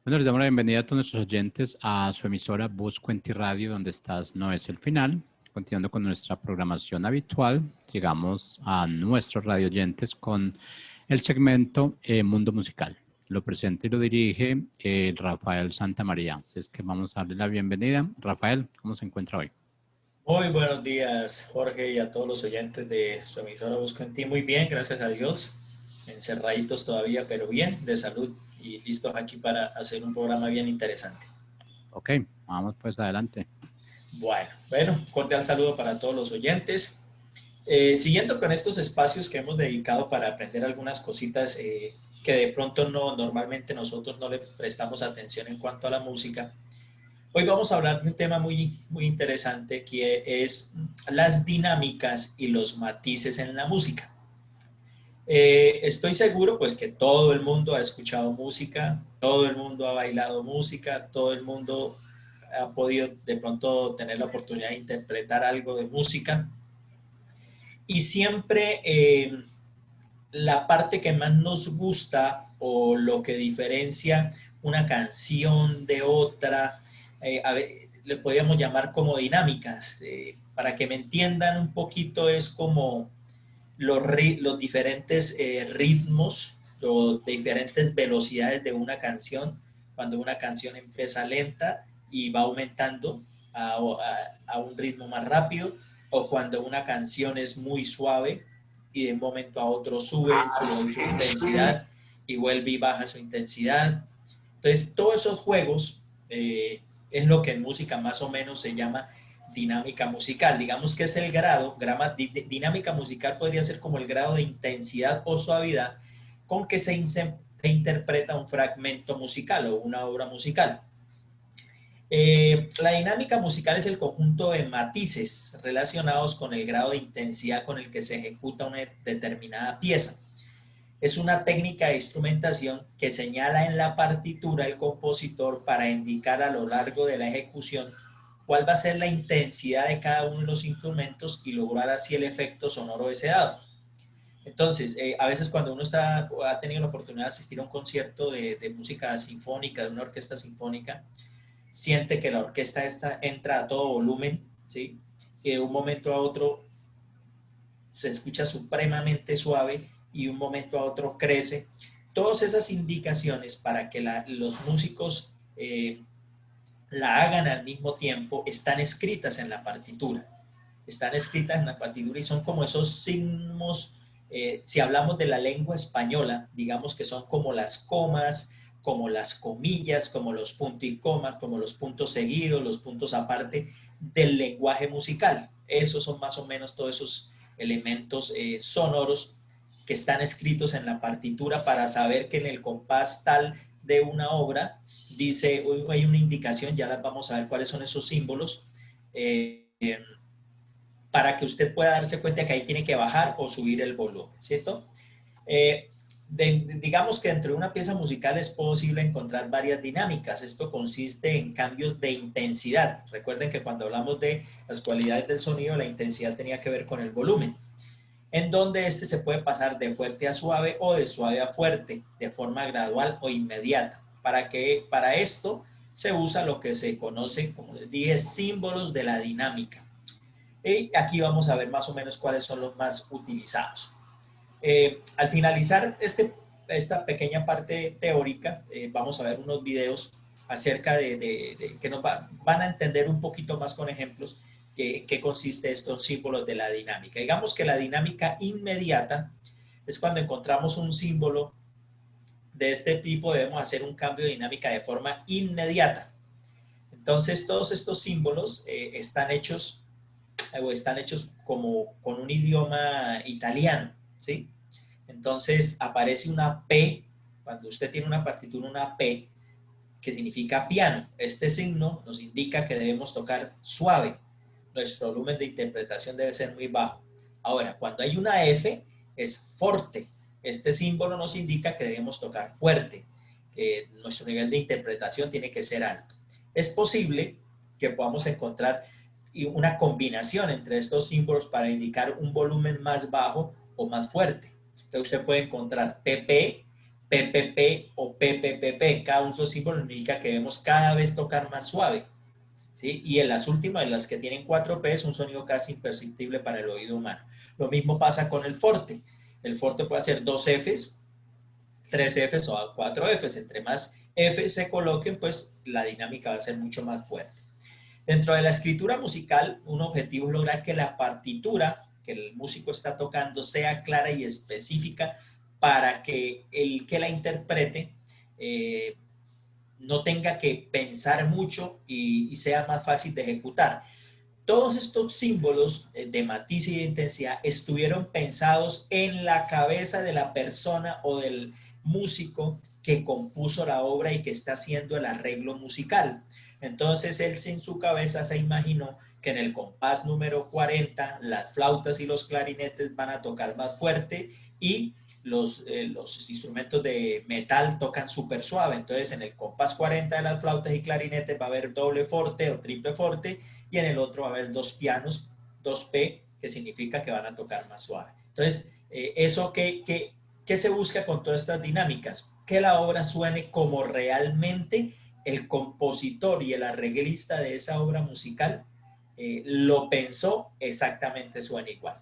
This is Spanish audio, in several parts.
Bueno, les damos la bienvenida a todos nuestros oyentes a su emisora Buscuenti Radio, donde estás no es el final. Continuando con nuestra programación habitual, llegamos a nuestros radio oyentes con el segmento Mundo Musical. Lo presenta y lo dirige Rafael Santamaría. Así es que vamos a darle la bienvenida. Rafael, ¿cómo se encuentra hoy? Muy buenos días, Jorge, y a todos los oyentes de su emisora Busco en Ti. Muy bien, gracias a Dios. Encerraditos todavía, pero bien, de salud y listos aquí para hacer un programa bien interesante. Ok, vamos pues adelante. Bueno, cordial saludo para todos los oyentes. Siguiendo con estos espacios que hemos dedicado para aprender algunas cositas que de pronto normalmente nosotros no le prestamos atención en cuanto a la música. Hoy vamos a hablar de un tema muy interesante que es las dinámicas y los matices en la música. Estoy seguro pues que todo el mundo ha escuchado música, todo el mundo ha bailado música, todo el mundo ha podido de pronto tener la oportunidad de interpretar algo de música y siempre la parte que más nos gusta o lo que diferencia una canción de otra, le podríamos llamar como dinámicas. Para que me entiendan un poquito, es como los diferentes ritmos, los diferentes velocidades de una canción, cuando una canción empieza lenta y va aumentando a un ritmo más rápido, o cuando una canción es muy suave y de un momento a otro sube su intensidad y vuelve y baja su intensidad. Entonces, todos esos juegos es lo que en música más o menos se llama dinámica musical. Digamos que es el grado, dinámica musical podría ser como el grado de intensidad o suavidad con que se interpreta un fragmento musical o una obra musical. La dinámica musical es el conjunto de matices relacionados con el grado de intensidad con el que se ejecuta una determinada pieza. Es una técnica de instrumentación que señala en la partitura el compositor para indicar a lo largo de la ejecución cuál va a ser la intensidad de cada uno de los instrumentos y lograr así el efecto sonoro deseado. Entonces, a veces cuando uno ha tenido la oportunidad de asistir a un concierto de música sinfónica, de una orquesta sinfónica, siente que la orquesta entra a todo volumen, ¿sí? Y de un momento a otro se escucha supremamente suave y de un momento a otro crece. Todas esas indicaciones para que los músicos la hagan al mismo tiempo están escritas en la partitura. Están escritas en la partitura y son como esos signos, si hablamos de la lengua española, digamos que son como las comas, como las comillas, como los puntos y comas, como los puntos seguidos, los puntos aparte del lenguaje musical. Esos son más o menos todos esos elementos sonoros que están escritos en la partitura para saber que en el compás tal de una obra dice, hay una indicación, ya las vamos a ver cuáles son esos símbolos, para que usted pueda darse cuenta que ahí tiene que bajar o subir el volumen, ¿cierto? Digamos que dentro de una pieza musical es posible encontrar varias dinámicas. Esto consiste en cambios de intensidad. Recuerden que cuando hablamos de las cualidades del sonido, la intensidad tenía que ver con el volumen, en donde este se puede pasar de fuerte a suave o de suave a fuerte, de forma gradual o inmediata. Para esto se usa lo que se conoce, como les dije, símbolos de la dinámica. Y aquí vamos a ver más o menos cuáles son los más utilizados. Al finalizar esta pequeña parte teórica, vamos a ver unos videos acerca de que van a entender un poquito más con ejemplos qué consiste estos símbolos de la dinámica. Digamos que la dinámica inmediata es cuando encontramos un símbolo de este tipo, debemos hacer un cambio de dinámica de forma inmediata. Entonces, todos estos símbolos están hechos como con un idioma italiano, ¿sí? Entonces aparece una P, cuando usted tiene una partitura, una P, que significa piano. Este signo nos indica que debemos tocar suave. Nuestro volumen de interpretación debe ser muy bajo. Ahora, cuando hay una F, es forte. Este símbolo nos indica que debemos tocar fuerte, que nuestro nivel de interpretación tiene que ser alto. Es posible que podamos encontrar una combinación entre estos símbolos para indicar un volumen más bajo o más fuerte. Entonces usted puede encontrar PP PPP o PPPP. Cada uno de esos símbolos indica que debemos cada vez tocar más suave, ¿sí? Y en las últimas, en las que tienen 4P, es un sonido casi imperceptible para el oído humano. Lo mismo pasa con el forte. El forte puede hacer 2 Fs, 3 Fs o 4 Fs. Entre más Fs se coloquen, pues la dinámica va a ser mucho más fuerte. Dentro de la escritura musical, un objetivo es lograr que la partitura que el músico está tocando sea clara y específica para que el que la interprete no tenga que pensar mucho y sea más fácil de ejecutar. Todos estos símbolos de matiz y de intensidad estuvieron pensados en la cabeza de la persona o del músico que compuso la obra y que está haciendo el arreglo musical. Entonces él en su cabeza se imaginó que en el compás número 40 las flautas y los clarinetes van a tocar más fuerte y los instrumentos de metal tocan súper suave. Entonces en el compás 40 de las flautas y clarinetes va a haber doble forte o triple forte y en el otro va a haber 2 pianos, 2P, que significa que van a tocar más suave. Entonces, eso ¿qué se busca con todas estas dinámicas? Que la obra suene como realmente el compositor y el arreglista de esa obra musical lo pensó, exactamente suena igual.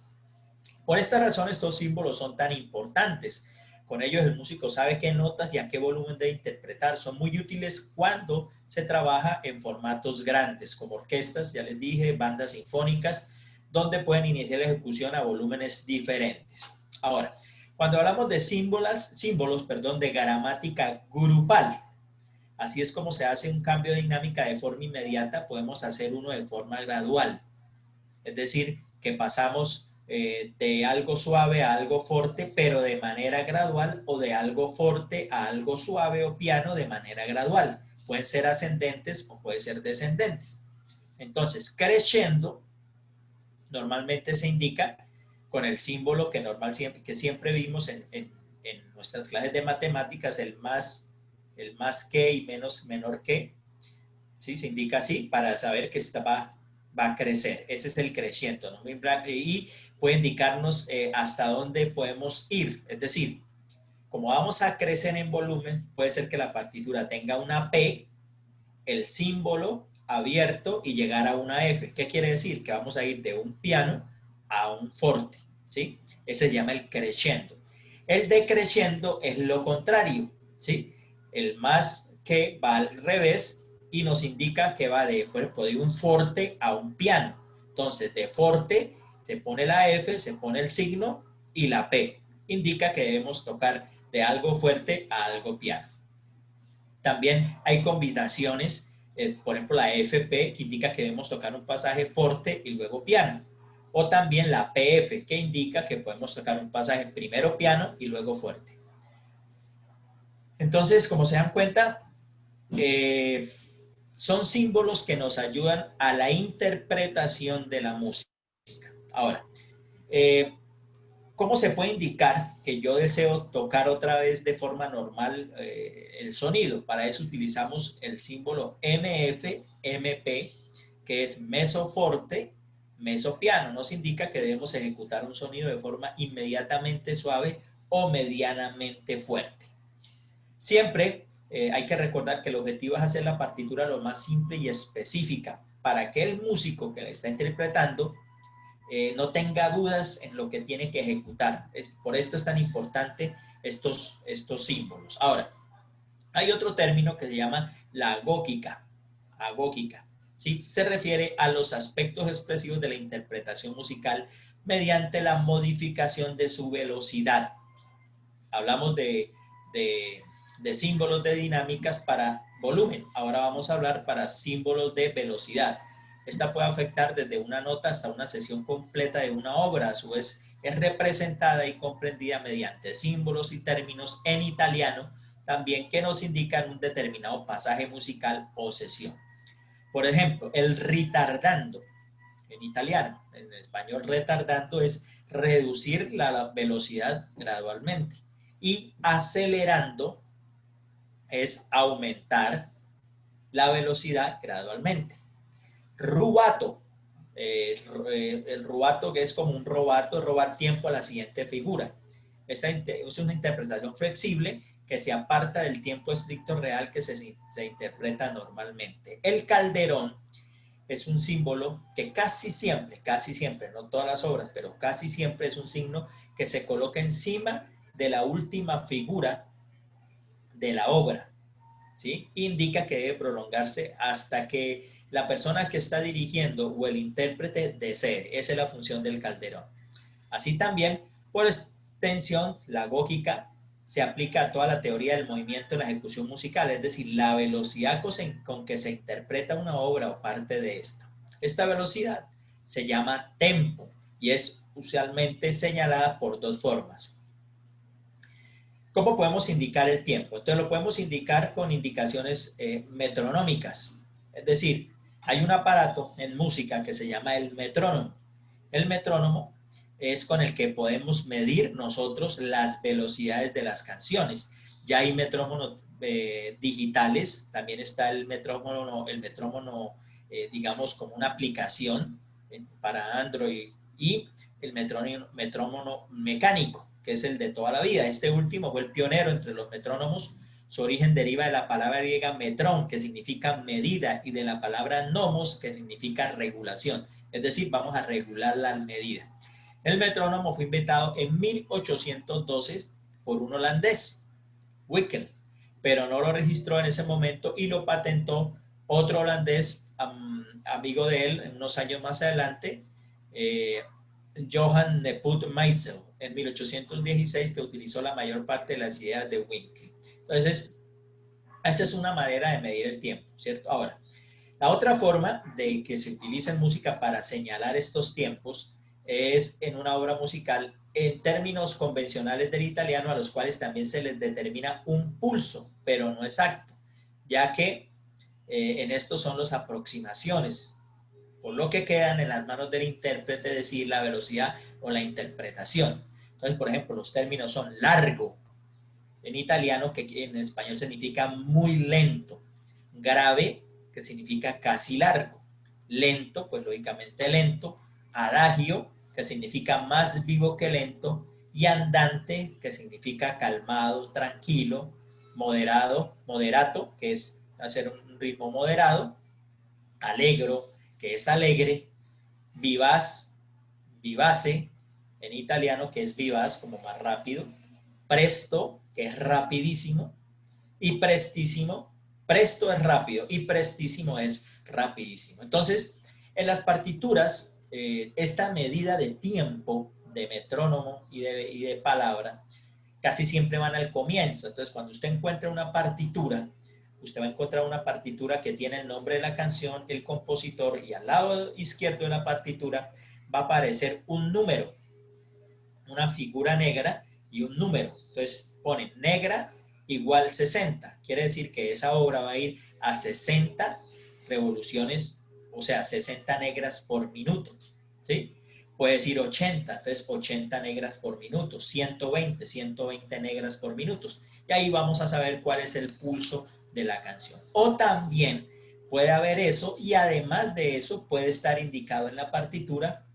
Por esta razón estos símbolos son tan importantes. Con ellos el músico sabe qué notas y a qué volumen debe interpretar. Son muy útiles cuando se trabaja en formatos grandes, como orquestas, ya les dije, bandas sinfónicas, donde pueden iniciar la ejecución a volúmenes diferentes. Ahora, cuando hablamos de símbolos, de gramática grupal, así es como se hace un cambio de dinámica de forma inmediata, podemos hacer uno de forma gradual. Es decir, que pasamos de algo suave a algo fuerte, pero de manera gradual, o de algo fuerte a algo suave o piano de manera gradual. Pueden ser ascendentes o pueden ser descendentes. Entonces, crescendo normalmente se indica con el símbolo que siempre vimos en nuestras clases de matemáticas, el más que y menor que, ¿sí? Se indica así para saber que va a crecer. Ese es el creciendo, ¿no? Y puede indicarnos hasta dónde podemos ir. Es decir, como vamos a crecer en volumen, puede ser que la partitura tenga una P, el símbolo abierto y llegar a una F. ¿Qué quiere decir? Que vamos a ir de un piano a un forte, ¿sí? Ese se llama el crescendo. El decreciendo es lo contrario, ¿sí? El más que va al revés y nos indica que va de un forte a un piano. Entonces, de forte se pone la F, se pone el signo y la P. Indica que debemos tocar de algo fuerte a algo piano. También hay combinaciones, por ejemplo la FP, que indica que debemos tocar un pasaje fuerte y luego piano. O también la PF, que indica que podemos tocar un pasaje primero piano y luego fuerte. Entonces, como se dan cuenta, son símbolos que nos ayudan a la interpretación de la música. Ahora, ¿cómo se puede indicar que yo deseo tocar otra vez de forma normal el sonido? Para eso utilizamos el símbolo MF, MP, que es mesoforte, mesopiano. Nos indica que debemos ejecutar un sonido de forma inmediatamente suave o medianamente fuerte. Siempre hay que recordar que el objetivo es hacer la partitura lo más simple y específica para que el músico que la está interpretando no tenga dudas en lo que tiene que ejecutar. Por esto es tan importante estos símbolos. Ahora, hay otro término que se llama la agógica. Agógica, ¿sí? Se refiere a los aspectos expresivos de la interpretación musical mediante la modificación de su velocidad. Hablamos de símbolos de dinámicas para volumen. Ahora vamos a hablar para símbolos de velocidad. Esta puede afectar desde una nota hasta una sesión completa de una obra. A su vez, es representada y comprendida mediante símbolos y términos en italiano, también que nos indican un determinado pasaje musical o sesión. Por ejemplo, el ritardando en italiano. En español, retardando es reducir la velocidad gradualmente. Y acelerando es aumentar la velocidad gradualmente. Rubato. El rubato, que es como un robato, robar tiempo a la siguiente figura. Esta es una interpretación flexible que se aparta del tiempo estricto real que se interpreta normalmente. El calderón es un símbolo que casi siempre, no todas las obras, pero casi siempre es un signo que se coloca encima de la última figura de la obra, ¿sí? Indica que debe prolongarse hasta que la persona que está dirigiendo o el intérprete desee. Esa es la función del calderón. Así también, por extensión, la gógica se aplica a toda la teoría del movimiento en la ejecución musical, es decir, la velocidad con que se interpreta una obra o parte de esta. Esta velocidad se llama tempo y es usualmente señalada por dos formas. ¿Cómo podemos indicar el tiempo? Entonces lo podemos indicar con indicaciones metronómicas, es decir, hay un aparato en música que se llama el metrónomo. El metrónomo es con el que podemos medir nosotros las velocidades de las canciones. Ya hay metrónomos digitales, también está el metrónomo digamos, como una aplicación para Android, y el metrónomo mecánico, que es el de toda la vida. Este último fue el pionero entre los metrónomos. Su origen deriva de la palabra griega metrón, que significa medida, y de la palabra nomos, que significa regulación. Es decir, vamos a regular la medida. El metrónomo fue inventado en 1812 por un holandés, Wickel, pero no lo registró en ese momento y lo patentó otro holandés, amigo de él, en unos años más adelante, Johann Nepomuk Meisel, en 1816, que utilizó la mayor parte de las ideas de Wickel. Entonces, esta es una manera de medir el tiempo, ¿cierto? Ahora, la otra forma de que se utiliza en música para señalar estos tiempos es en una obra musical en términos convencionales del italiano, a los cuales también se les determina un pulso, pero no exacto, ya que en estos son las aproximaciones, por lo que quedan en las manos del intérprete decir la velocidad o la interpretación. Entonces, por ejemplo, los términos son largo, en italiano, que en español significa muy lento, grave, que significa casi largo, lento, pues lógicamente lento, adagio, que significa más vivo que lento, y andante, que significa calmado, tranquilo, moderado, moderato, que es hacer un ritmo moderado, allegro, que es alegre, vivaz, vivace, en italiano, que es vivaz, como más rápido, presto, que es rapidísimo, y prestísimo. Presto es rápido y prestísimo es rapidísimo. Entonces, en las partituras, esta medida de tiempo, de metrónomo y de palabra, casi siempre van al comienzo. Entonces, cuando usted encuentra una partitura, usted va a encontrar una partitura que tiene el nombre de la canción, el compositor, y al lado izquierdo de la partitura va a aparecer un número, una figura negra y un número. Entonces pone negra igual 60. Quiere decir que esa obra va a ir a 60 revoluciones, o sea, 60 negras por minuto. ¿Sí? Puede decir 80, entonces 80 negras por minuto, 120 negras por minuto. Y ahí vamos a saber cuál es el pulso de la canción. O también puede haber eso, y además de eso puede estar indicado en la partitura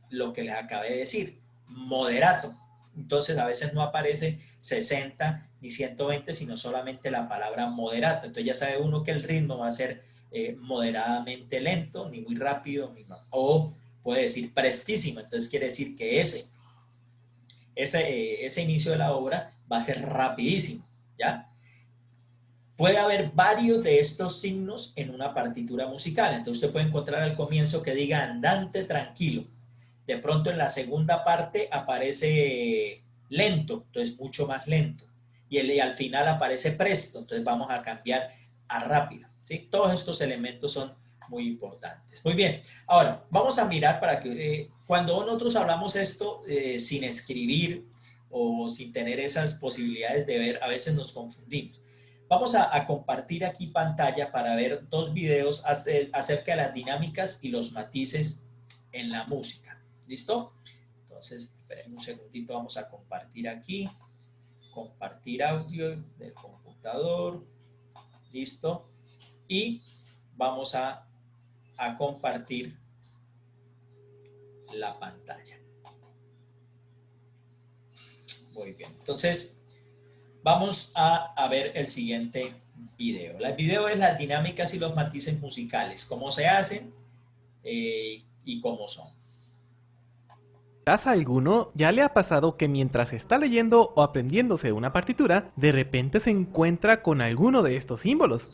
lo que les acabé de decir, moderato. Entonces a veces no aparece 60 ni 120, sino solamente la palabra moderato. Entonces ya sabe uno que el ritmo va a ser moderadamente lento, ni muy rápido, o puede decir prestísimo. Entonces quiere decir que ese inicio de la obra va a ser rapidísimo, ¿ya? Puede haber varios de estos signos en una partitura musical. Entonces usted puede encontrar al comienzo que diga andante tranquilo. De pronto en la segunda parte aparece lento, entonces mucho más lento. Y al final aparece presto, entonces vamos a cambiar a rápido. ¿Sí? Todos estos elementos son muy importantes. Muy bien, ahora vamos a mirar para que cuando nosotros hablamos esto sin escribir o sin tener esas posibilidades de ver, a veces nos confundimos. Vamos a compartir aquí pantalla para ver dos videos acerca de las dinámicas y los matices en la música. ¿Listo? Entonces, esperen un segundito, vamos a compartir aquí. Compartir audio del computador. ¿Listo? Y vamos a compartir la pantalla. Muy bien. Entonces, Vamos a ver el siguiente video. El video es las dinámicas y los matices musicales, cómo se hacen y cómo son. ¿A alguno ya le ha pasado que mientras está leyendo o aprendiéndose una partitura, de repente se encuentra con alguno de estos símbolos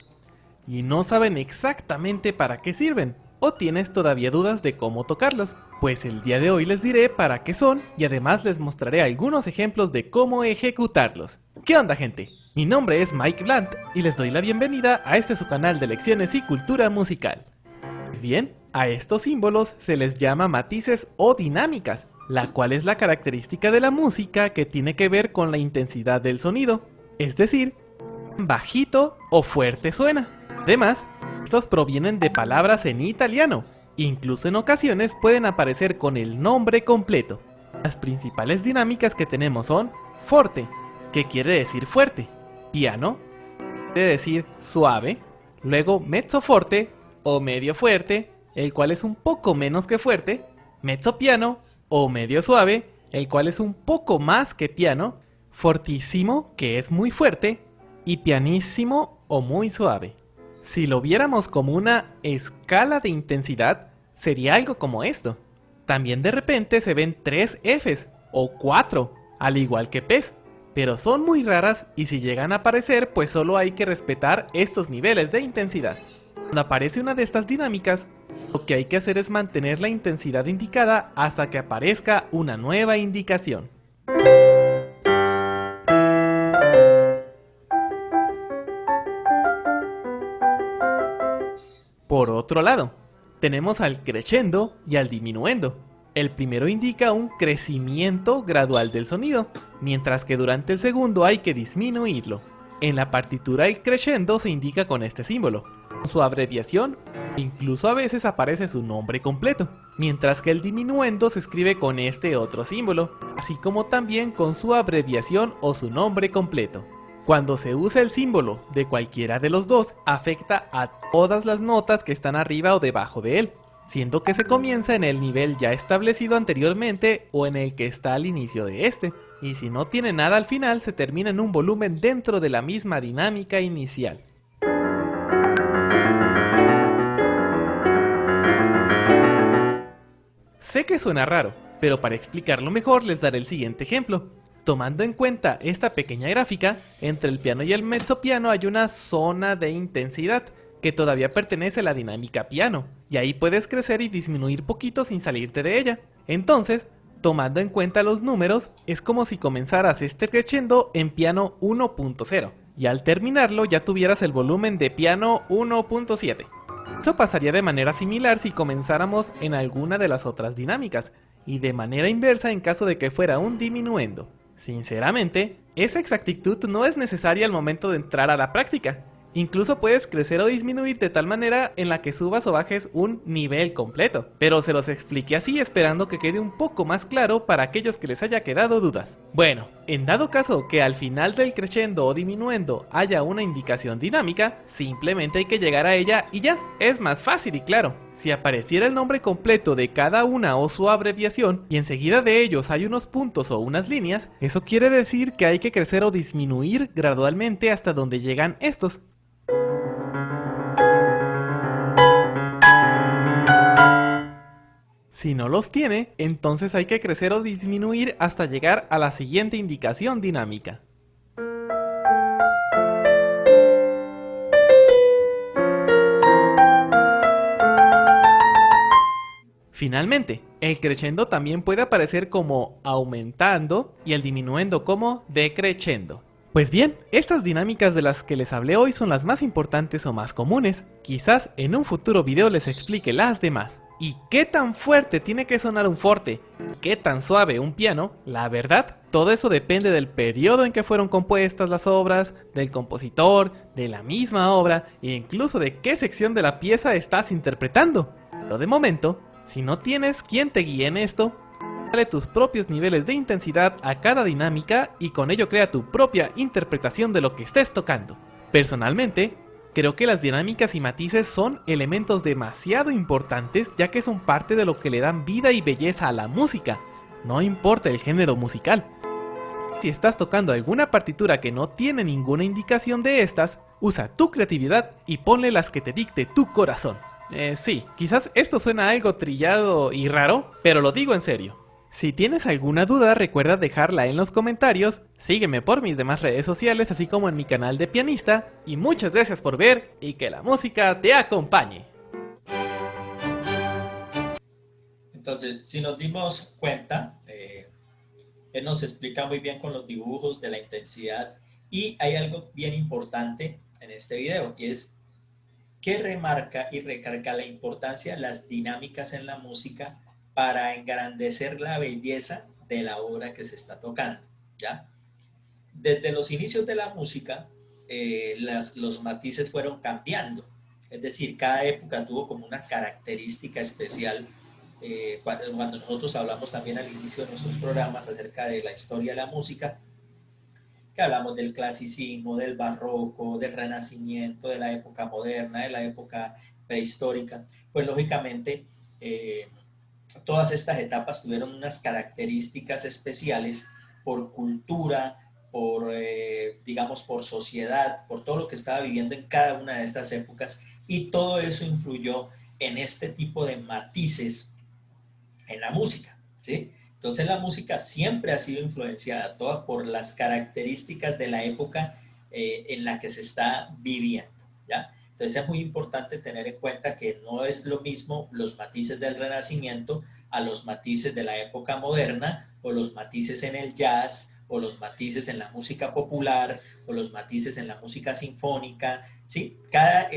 y no saben exactamente para qué sirven? ¿O tienes todavía dudas de cómo tocarlos? Pues el día de hoy les diré para qué son y además les mostraré algunos ejemplos de cómo ejecutarlos. ¿Qué onda, gente? Mi nombre es Mike Blunt y les doy la bienvenida a su canal de lecciones y cultura musical. Pues bien, a estos símbolos se les llama matices o dinámicas, la cual es la característica de la música que tiene que ver con la intensidad del sonido, es decir, bajito o fuerte suena. Además, estos provienen de palabras en italiano, incluso en ocasiones pueden aparecer con el nombre completo. Las principales dinámicas que tenemos son forte, que quiere decir fuerte, piano, quiere decir suave, luego mezzo forte o medio fuerte, el cual es un poco menos que fuerte, mezzo piano o medio suave, el cual es un poco más que piano, fortissimo, que es muy fuerte, y pianissimo o muy suave. Si lo viéramos como una escala de intensidad, sería algo como esto. También de repente se ven 3 Fs o 4, al igual que Ps, pero son muy raras y si llegan a aparecer, pues solo hay que respetar estos niveles de intensidad. Cuando aparece una de estas dinámicas, lo que hay que hacer es mantener la intensidad indicada hasta que aparezca una nueva indicación. Por otro lado, tenemos al crescendo y al diminuendo. El primero indica un crecimiento gradual del sonido, mientras que durante el segundo hay que disminuirlo. En la partitura el crescendo se indica con este símbolo, su abreviación, incluso a veces aparece su nombre completo, mientras que el diminuendo se escribe con este otro símbolo, así como también con su abreviación o su nombre completo. Cuando se usa el símbolo de cualquiera de los dos, afecta a todas las notas que están arriba o debajo de él, siendo que se comienza en el nivel ya establecido anteriormente o en el que está al inicio de este, y si no tiene nada al final se termina en un volumen dentro de la misma dinámica inicial. Sé que suena raro, pero para explicarlo mejor les daré el siguiente ejemplo. Tomando en cuenta esta pequeña gráfica, entre el piano y el mezzopiano hay una zona de intensidad que todavía pertenece a la dinámica piano, y ahí puedes crecer y disminuir poquito sin salirte de ella. Entonces, tomando en cuenta los números, es como si comenzaras este crescendo en piano 1.0, y al terminarlo ya tuvieras el volumen de piano 1.7. Eso pasaría de manera similar si comenzáramos en alguna de las otras dinámicas, y de manera inversa en caso de que fuera un diminuendo. Sinceramente, esa exactitud no es necesaria al momento de entrar a la práctica. Incluso puedes crecer o disminuir de tal manera en la que subas o bajes un nivel completo. Pero se los expliqué así esperando que quede un poco más claro para aquellos que les haya quedado dudas. Bueno, en dado caso que al final del crescendo o diminuendo haya una indicación dinámica, simplemente hay que llegar a ella y ya, es más fácil y claro. Si apareciera el nombre completo de cada una o su abreviación y enseguida de ellos hay unos puntos o unas líneas, eso quiere decir que hay que crecer o disminuir gradualmente hasta donde llegan estos. Si no los tiene, entonces hay que crecer o disminuir hasta llegar a la siguiente indicación dinámica. Finalmente, el crescendo también puede aparecer como aumentando y el diminuendo como decreciendo. Pues bien, estas dinámicas de las que les hablé hoy son las más importantes o más comunes. Quizás en un futuro video les explique las demás. ¿Y qué tan fuerte tiene que sonar un forte? ¿Qué tan suave un piano? La verdad, todo eso depende del periodo en que fueron compuestas las obras, del compositor, de la misma obra e incluso de qué sección de la pieza estás interpretando. Pero de momento, si no tienes quien te guíe en esto, dale tus propios niveles de intensidad a cada dinámica y con ello crea tu propia interpretación de lo que estés tocando. Personalmente, creo que las dinámicas y matices son elementos demasiado importantes ya que son parte de lo que le dan vida y belleza a la música, no importa el género musical. Si estás tocando alguna partitura que no tiene ninguna indicación de estas, usa tu creatividad y ponle las que te dicte tu corazón. Sí, quizás esto suena algo trillado y raro, pero lo digo en serio. Si tienes alguna duda, recuerda dejarla en los comentarios, sígueme por mis demás redes sociales, así como en mi canal de pianista, y muchas gracias por ver y que la música te acompañe. Entonces, si nos dimos cuenta, él nos explica muy bien con los dibujos de la intensidad, y hay algo bien importante en este video, y es que remarca y recarga la importancia de las dinámicas en la música para engrandecer la belleza de la obra que se está tocando, ¿ya? Desde los inicios de la música, los matices fueron cambiando, es decir, cada época tuvo como una característica especial. Cuando nosotros hablamos también al inicio de nuestros programas acerca de la historia de la música, que hablamos del clasicismo, del barroco, del renacimiento, de la época moderna, de la época prehistórica, pues lógicamente todas estas etapas tuvieron unas características especiales por cultura, por, digamos, por sociedad, por todo lo que estaba viviendo en cada una de estas épocas, y todo eso influyó en este tipo de matices en la música, ¿sí? Entonces la música siempre ha sido influenciada toda por las características de la época en la que se está viviendo, ¿ya? Entonces es muy importante tener en cuenta que no es lo mismo los matices del Renacimiento a los matices de la época moderna, o los matices en el jazz, o los matices en la música popular, o los matices en la música sinfónica, ¿sí? Cada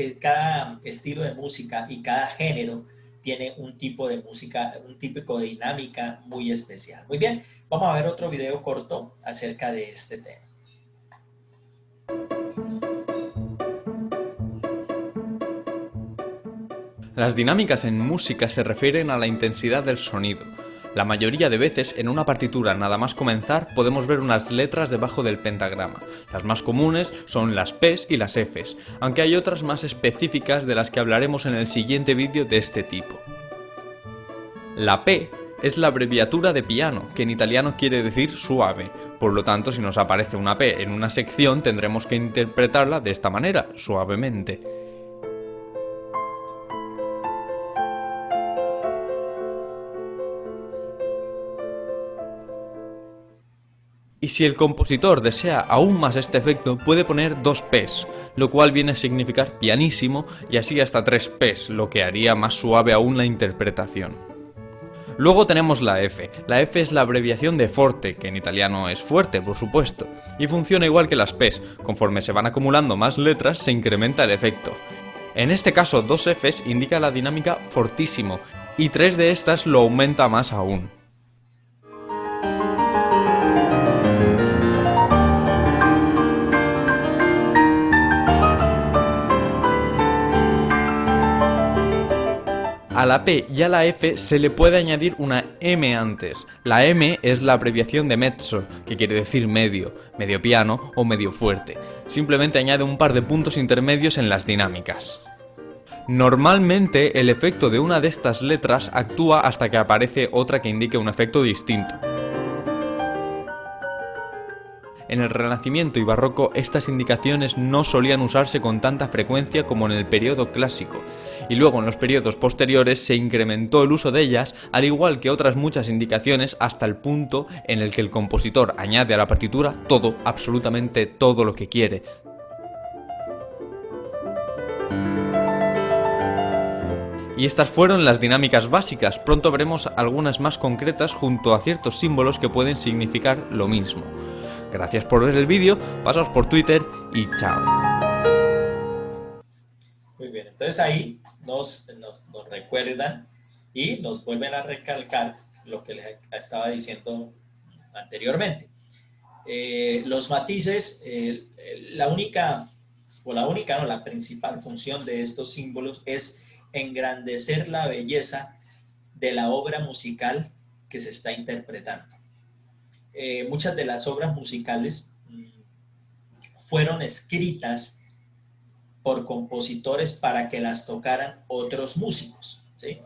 estilo de música y cada género tiene un tipo de música, un típico de dinámica muy especial. Muy bien, vamos a ver otro video corto acerca de este tema. Las dinámicas en música se refieren a la intensidad del sonido. La mayoría de veces en una partitura nada más comenzar podemos ver unas letras debajo del pentagrama. Las más comunes son las P's y las F's, aunque hay otras más específicas de las que hablaremos en el siguiente vídeo de este tipo. La P es la abreviatura de piano, que en italiano quiere decir suave. Por lo tanto, si nos aparece una P en una sección tendremos que interpretarla de esta manera, suavemente. Y si el compositor desea aún más este efecto, puede poner dos P's, lo cual viene a significar pianísimo, y así hasta tres P's, lo que haría más suave aún la interpretación. Luego tenemos la F. La F es la abreviación de forte, que en italiano es fuerte, por supuesto, y funciona igual que las P's. Conforme se van acumulando más letras, se incrementa el efecto. En este caso, dos F's indica la dinámica fortísimo, y tres de estas lo aumenta más aún. A la P y a la F se le puede añadir una M antes. La M es la abreviación de mezzo, que quiere decir medio, medio piano o medio fuerte. Simplemente añade un par de puntos intermedios en las dinámicas. Normalmente el efecto de una de estas letras actúa hasta que aparece otra que indique un efecto distinto. En el Renacimiento y Barroco estas indicaciones no solían usarse con tanta frecuencia como en el periodo clásico, y luego en los periodos posteriores se incrementó el uso de ellas, al igual que otras muchas indicaciones, hasta el punto en el que el compositor añade a la partitura todo, absolutamente todo lo que quiere. Y estas fueron las dinámicas básicas. Pronto veremos algunas más concretas junto a ciertos símbolos que pueden significar lo mismo. Gracias por ver el vídeo, pasaos por Twitter y chao. Muy bien, entonces ahí nos recuerdan y nos vuelven a recalcar lo que les estaba diciendo anteriormente. Los matices, la principal función de estos símbolos es engrandecer la belleza de la obra musical que se está interpretando. Muchas de las obras musicales fueron escritas por compositores para que las tocaran otros músicos, ¿sí?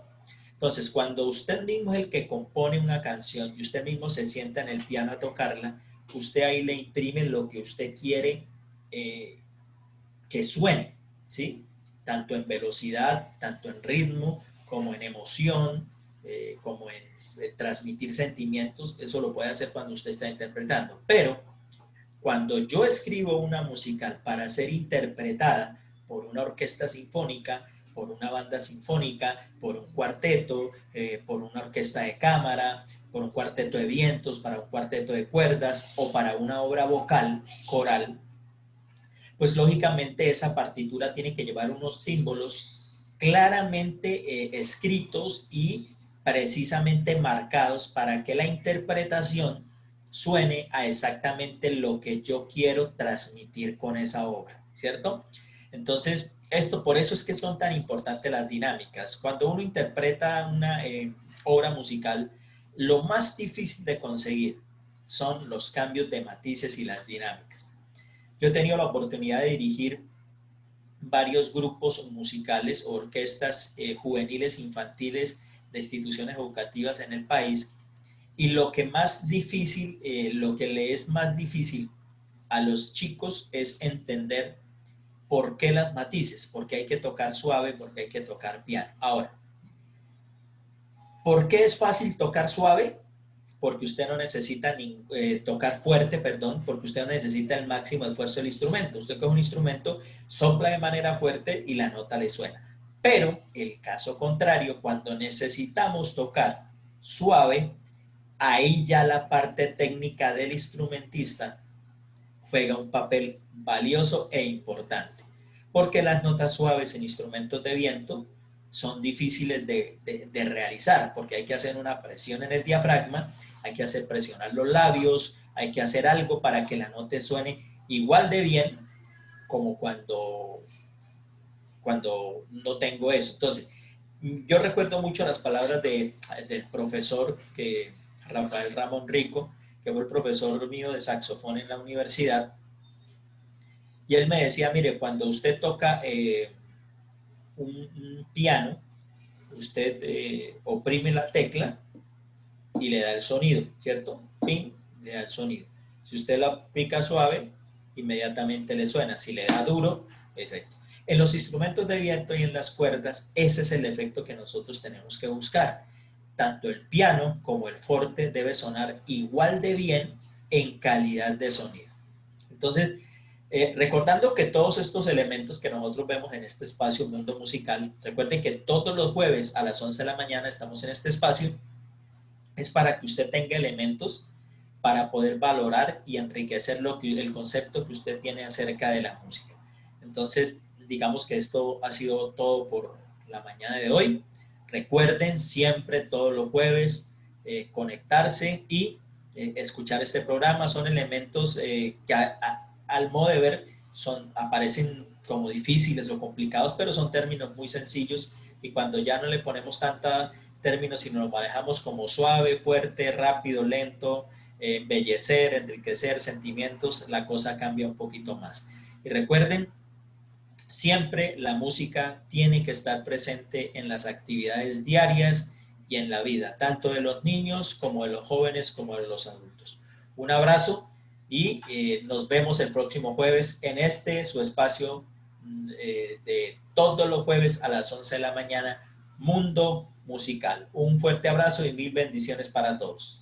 Entonces, cuando usted mismo es el que compone una canción y usted mismo se sienta en el piano a tocarla, usted ahí le imprime lo que usted quiere que suene, ¿sí? Tanto en velocidad, tanto en ritmo, como en emoción, como en transmitir sentimientos. Eso lo puede hacer cuando usted está interpretando. Pero cuando yo escribo una musical para ser interpretada por una orquesta sinfónica, por una banda sinfónica, por un cuarteto, por una orquesta de cámara, por un cuarteto de vientos, para un cuarteto de cuerdas o para una obra vocal, coral, pues lógicamente esa partitura tiene que llevar unos símbolos claramente escritos y precisamente marcados para que la interpretación suene a exactamente lo que yo quiero transmitir con esa obra, ¿cierto? Entonces, por eso es que son tan importantes las dinámicas. Cuando uno interpreta una obra musical, lo más difícil de conseguir son los cambios de matices y las dinámicas. Yo he tenido la oportunidad de dirigir varios grupos musicales, orquestas juveniles, infantiles de instituciones educativas en el país, y lo que más difícil, lo que le es más difícil a los chicos es entender por qué las matices, por qué hay que tocar suave, por qué hay que tocar piano. Ahora, ¿por qué es fácil tocar suave? Porque usted no necesita tocar fuerte, perdón, porque usted no necesita el máximo esfuerzo del instrumento. Usted coge un instrumento, sopla de manera fuerte y la nota le suena. Pero el caso contrario, cuando necesitamos tocar suave, ahí ya la parte técnica del instrumentista juega un papel valioso e importante, porque las notas suaves en instrumentos de viento son difíciles de realizar, porque hay que hacer una presión en el diafragma, hay que hacer presionar los labios, hay que hacer algo para que la nota suene igual de bien como cuando no tengo eso. Entonces, yo recuerdo mucho las palabras del profesor Rafael Ramón Rico, que fue el profesor mío de saxofón en la universidad, y él me decía, mire, cuando usted toca un piano, usted oprime la tecla y le da el sonido, ¿cierto? Pin, le da el sonido. Si usted la pica suave, inmediatamente le suena. Si le da duro, es esto. En los instrumentos de viento y en las cuerdas, ese es el efecto que nosotros tenemos que buscar. Tanto el piano como el forte debe sonar igual de bien en calidad de sonido. Entonces, recordando que todos estos elementos que nosotros vemos en este espacio Mundo Musical, recuerden que todos los jueves a las 11 de la mañana estamos en este espacio, es para que usted tenga elementos para poder valorar y enriquecer el concepto que usted tiene acerca de la música. Entonces, digamos que esto ha sido todo por la mañana de hoy. Recuerden siempre todos los jueves conectarse y escuchar este programa. Son elementos que al modo de ver aparecen como difíciles o complicados, pero son términos muy sencillos, y cuando ya no le ponemos tanta términos, sino lo manejamos como suave, fuerte, rápido, lento, embellecer, enriquecer, sentimientos, la cosa cambia un poquito más. Y recuerden, siempre la música tiene que estar presente en las actividades diarias y en la vida, tanto de los niños como de los jóvenes como de los adultos. Un abrazo y nos vemos el próximo jueves en su espacio de todos los jueves a las 11 de la mañana, Mundo Musical. Un fuerte abrazo y mil bendiciones para todos.